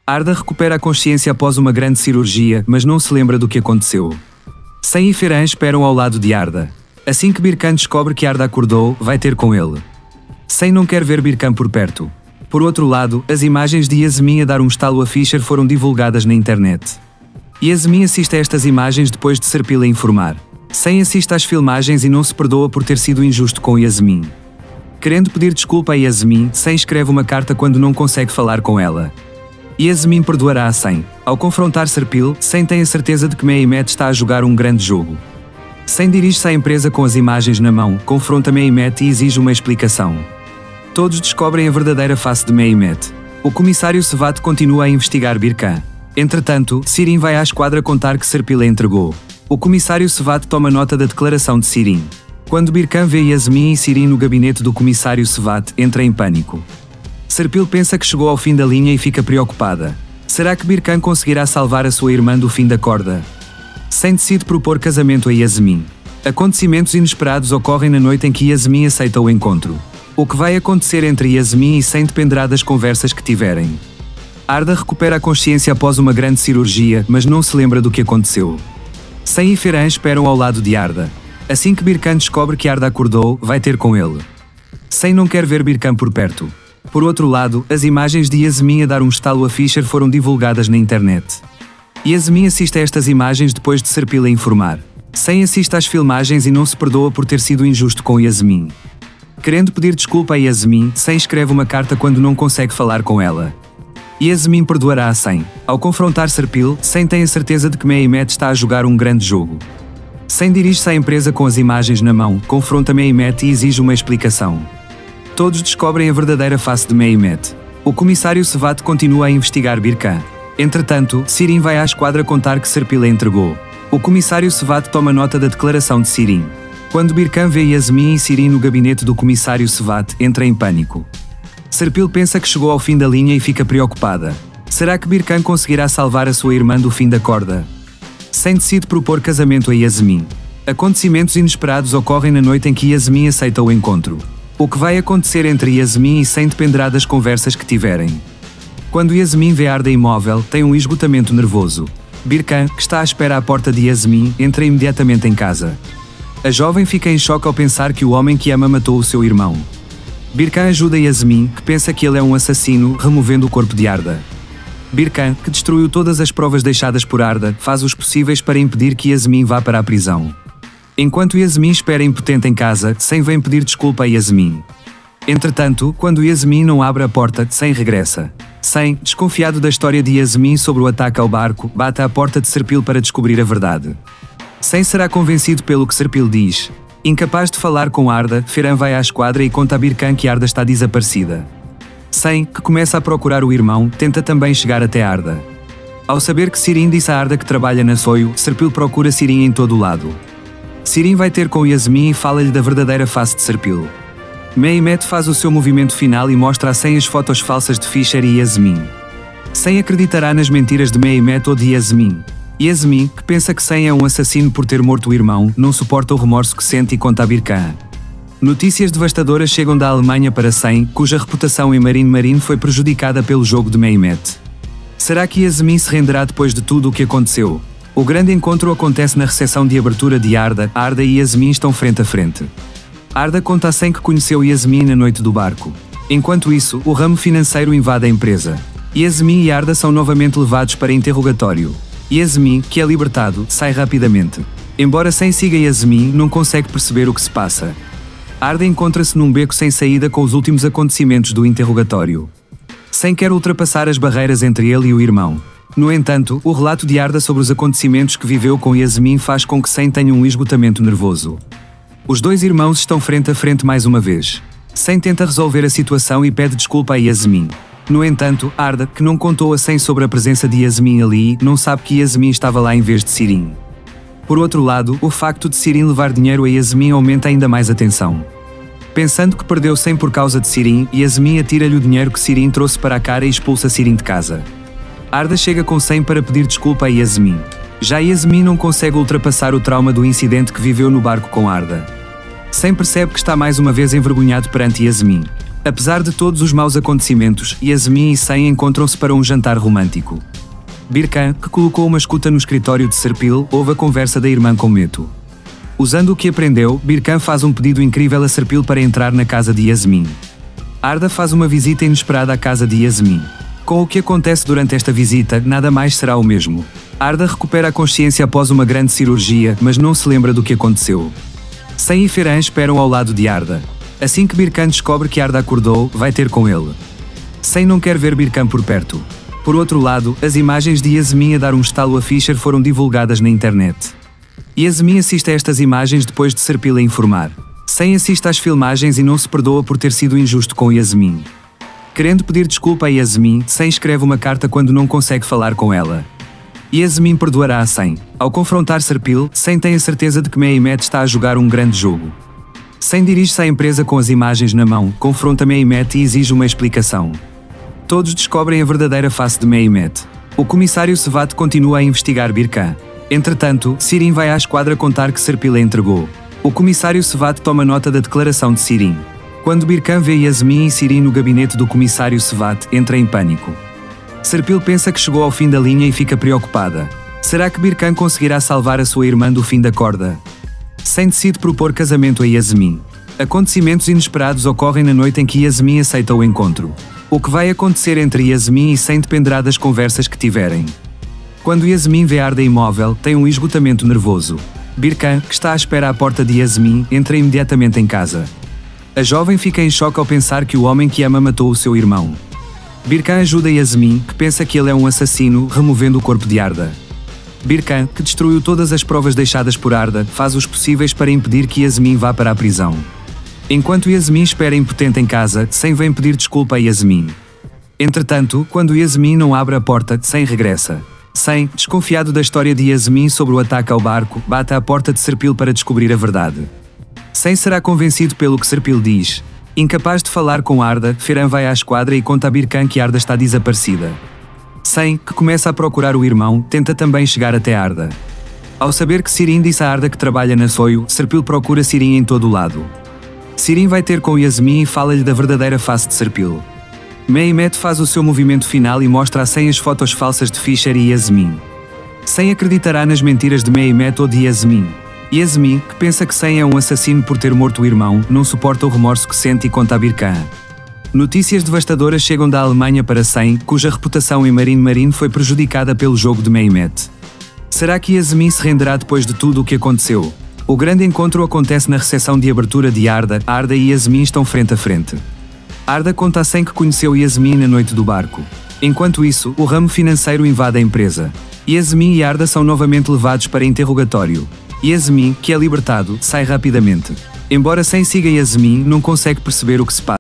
Arda recupera a consciência após uma grande cirurgia, mas não se lembra do que aconteceu. Sen e Ferhan esperam ao lado de Arda. Assim que Birkan descobre que Arda acordou, vai ter com ele. Sen não quer ver Birkan por perto. Por outro lado, as imagens de Yasmin a dar um estalo a Fischer foram divulgadas na internet. Yasmin assiste a estas imagens depois de Serpil a informar. Sen assiste às filmagens e não se perdoa por ter sido injusto com Yasmin. Querendo pedir desculpa a Yasmin, Sen escreve uma carta quando não consegue falar com ela. Yasmin perdoará a Sen. Ao confrontar Serpil, Sen tem a certeza de que Mehmet está a jogar um grande jogo. Sen dirige-se à empresa com as imagens na mão, confronta Mehmet e exige uma explicação. Todos descobrem a verdadeira face de Mehmet. O comissário Sevat continua a investigar Birkan. Entretanto, Sirin vai à esquadra contar que Serpil a entregou. O comissário Sevat toma nota da declaração de Sirin. Quando Birkan vê Yasmin e Sirin no gabinete do comissário Sevat, entra em pânico. Serpil pensa que chegou ao fim da linha e fica preocupada. Será que Birkan conseguirá salvar a sua irmã do fim da corda? Sen decide propor casamento a Yasmin. Acontecimentos inesperados ocorrem na noite em que Yasmin aceita o encontro. O que vai acontecer entre Yasmin e Sen dependerá das conversas que tiverem. Arda recupera a consciência após uma grande cirurgia, mas não se lembra do que aconteceu. Sen e Ferhan esperam ao lado de Arda. Assim que Birkan descobre que Arda acordou, vai ter com ele. Sen não quer ver Birkan por perto. Por outro lado, as imagens de Yasmin a dar um estalo a Fischer foram divulgadas na internet. Yasmin assiste a estas imagens depois de Serpil a informar. Sen assiste às filmagens e não se perdoa por ter sido injusto com Yasmin. Querendo pedir desculpa a Yasmin, Sen escreve uma carta quando não consegue falar com ela. Yasmin perdoará a Sen. Ao confrontar Serpil, Sen tem a certeza de que Mehmet está a jogar um grande jogo. Sen dirige-se à empresa com as imagens na mão, confronta Mehmet e exige uma explicação. Todos descobrem a verdadeira face de Mehmet. O comissário Sevat continua a investigar Birkan. Entretanto, Sirin vai à esquadra contar que Serpil a entregou. O comissário Sevat toma nota da declaração de Sirin. Quando Birkan vê Yasmin e Sirin no gabinete do comissário Sevat, entra em pânico. Serpil pensa que chegou ao fim da linha e fica preocupada. Será que Birkan conseguirá salvar a sua irmã do fim da corda? Sen decide propor casamento a Yasmin. Acontecimentos inesperados ocorrem na noite em que Yasmin aceita o encontro. O que vai acontecer entre Yasmin e Sen dependerá das conversas que tiverem. Quando Yasmin vê Arda imóvel, tem um esgotamento nervoso. Birkan, que está à espera à porta de Yasmin, entra imediatamente em casa. A jovem fica em choque ao pensar que o homem que ama matou o seu irmão. Birkan ajuda Yasmin, que pensa que ele é um assassino, removendo o corpo de Arda. Birkan, que destruiu todas as provas deixadas por Arda, faz os possíveis para impedir que Yasmin vá para a prisão. Enquanto Yasmin espera impotente em casa, Sen vem pedir desculpa a Yasmin. Entretanto, quando Yasmin não abre a porta, Sen regressa. Sen, desconfiado da história de Yasmin sobre o ataque ao barco, bate à porta de Serpil para descobrir a verdade. Sen será convencido pelo que Serpil diz. Incapaz de falar com Arda, Ferhan vai à esquadra e conta a Birkan que Arda está desaparecida. Sen, que começa a procurar o irmão, tenta também chegar até Arda. Ao saber que Sirin disse a Arda que trabalha na Soio, Serpil procura Sirin em todo o lado. Sirin vai ter com Yasmin e fala-lhe da verdadeira face de Serpil. Mehmet faz o seu movimento final e mostra a Sen as fotos falsas de Fischer e Yasmin. Sen acreditará nas mentiras de Mehmet ou de Yasmin. Yasmin, que pensa que Sen é um assassino por ter morto o irmão, não suporta o remorso que sente e conta a Birkan. Notícias devastadoras chegam da Alemanha para Sen, cuja reputação em Marine foi prejudicada pelo jogo de Mehmet. Será que Yasmin se renderá depois de tudo o que aconteceu? O grande encontro acontece na recepção de abertura de Arda. Arda e Yasmin estão frente a frente. Arda conta a Sen que conheceu Yasmin na noite do barco. Enquanto isso, o ramo financeiro invade a empresa. Yasmin e Arda são novamente levados para interrogatório. Yasmin, que é libertado, sai rapidamente. Embora Sen siga Yasmin, não consegue perceber o que se passa. Arda encontra-se num beco sem saída com os últimos acontecimentos do interrogatório. Sen quer ultrapassar as barreiras entre ele e o irmão. No entanto, o relato de Arda sobre os acontecimentos que viveu com Yasmin faz com que Sen tenha um esgotamento nervoso. Os dois irmãos estão frente a frente mais uma vez. Sen tenta resolver a situação e pede desculpa a Yasmin. No entanto, Arda, que não contou a Sen sobre a presença de Yasmin ali, não sabe que Yasmin estava lá em vez de Sirin. Por outro lado, o facto de Sirin levar dinheiro a Yasmin aumenta ainda mais a tensão. Pensando que perdeu Sen por causa de Sirin, Yasmin atira-lhe o dinheiro que Sirin trouxe para a cara e expulsa Sirin de casa. Arda chega com Sen para pedir desculpa a Yasmin. Já Yasmin não consegue ultrapassar o trauma do incidente que viveu no barco com Arda. Sen percebe que está mais uma vez envergonhado perante Yasmin. Apesar de todos os maus acontecimentos, Yasmin e Sen encontram-se para um jantar romântico. Birkan, que colocou uma escuta no escritório de Serpil, ouve a conversa da irmã com Meto. Usando o que aprendeu, Birkan faz um pedido incrível a Serpil para entrar na casa de Yasmin. Arda faz uma visita inesperada à casa de Yasmin. Com o que acontece durante esta visita, nada mais será o mesmo. Arda recupera a consciência após uma grande cirurgia, mas não se lembra do que aconteceu. Sen e Ferhan esperam ao lado de Arda. Assim que Birkan descobre que Arda acordou, vai ter com ele. Sen não quer ver Birkan por perto. Por outro lado, as imagens de Yasmin a dar um estalo a Fischer foram divulgadas na internet. Yasmin assiste a estas imagens depois de Serpil a informar. Sen assiste às filmagens e não se perdoa por ter sido injusto com Yasmin. Querendo pedir desculpa a Yasmin, Sen escreve uma carta quando não consegue falar com ela. Yasmin perdoará a Sen. Ao confrontar Serpil, Sen tem a certeza de que Mehmet está a jogar um grande jogo. Sen dirige-se à empresa com as imagens na mão, confronta Mehmet e exige uma explicação. Todos descobrem a verdadeira face de Mehmet. O comissário Sevat continua a investigar Birkan. Entretanto, Sirin vai à esquadra contar que Serpil a entregou. O comissário Sevat toma nota da declaração de Sirin. Quando Birkan vê Yasmin e Sirin no gabinete do comissário Sevat, entra em pânico. Serpil pensa que chegou ao fim da linha e fica preocupada. Será que Birkan conseguirá salvar a sua irmã do fim da corda? Sen decide propor casamento a Yasmin. Acontecimentos inesperados ocorrem na noite em que Yasmin aceita o encontro. O que vai acontecer entre Yasmin e Sen dependerá das conversas que tiverem. Quando Yasmin vê Arda imóvel, tem um esgotamento nervoso. Birkan, que está à espera à porta de Yasmin, entra imediatamente em casa. A jovem fica em choque ao pensar que o homem que ama matou o seu irmão. Birkan ajuda Yasmin, que pensa que ele é um assassino, removendo o corpo de Arda. Birkan, que destruiu todas as provas deixadas por Arda, faz os possíveis para impedir que Yasmin vá para a prisão. Enquanto Yasmin espera impotente em casa, Sen vem pedir desculpa a Yasmin. Entretanto, quando Yasmin não abre a porta, Sen regressa. Sen, desconfiado da história de Yasmin sobre o ataque ao barco, bate à porta de Serpil para descobrir a verdade. Sen será convencido pelo que Serpil diz. Incapaz de falar com Arda, Ferhan vai à esquadra e conta a Birkan que Arda está desaparecida. Sen, que começa a procurar o irmão, tenta também chegar até Arda. Ao saber que Sirin disse a Arda que trabalha na Soio, Serpil procura Sirin em todo o lado. Sirin vai ter com Yasmin e fala-lhe da verdadeira face de Serpil. Mehmet faz o seu movimento final e mostra a Sen as fotos falsas de Fischer e Yasmin. Sen acreditará nas mentiras de Mehmet ou de Yasmin. Yasmin, que pensa que Sen é um assassino por ter morto o irmão, não suporta o remorso que sente e conta a Birkan. Notícias devastadoras chegam da Alemanha para Sen, cuja reputação em Marine foi prejudicada pelo jogo de Mehmet. Será que Yasmin se renderá depois de tudo o que aconteceu? O grande encontro acontece na recepção de abertura de Arda. Arda e Yasmin estão frente a frente. Arda conta a Sen que conheceu Yasmin na noite do barco. Enquanto isso, o ramo financeiro invade a empresa. Yasmin e Arda são novamente levados para interrogatório. Yasmin, que é libertado, sai rapidamente. Embora Sen siga Yasmin, não consegue perceber o que se passa.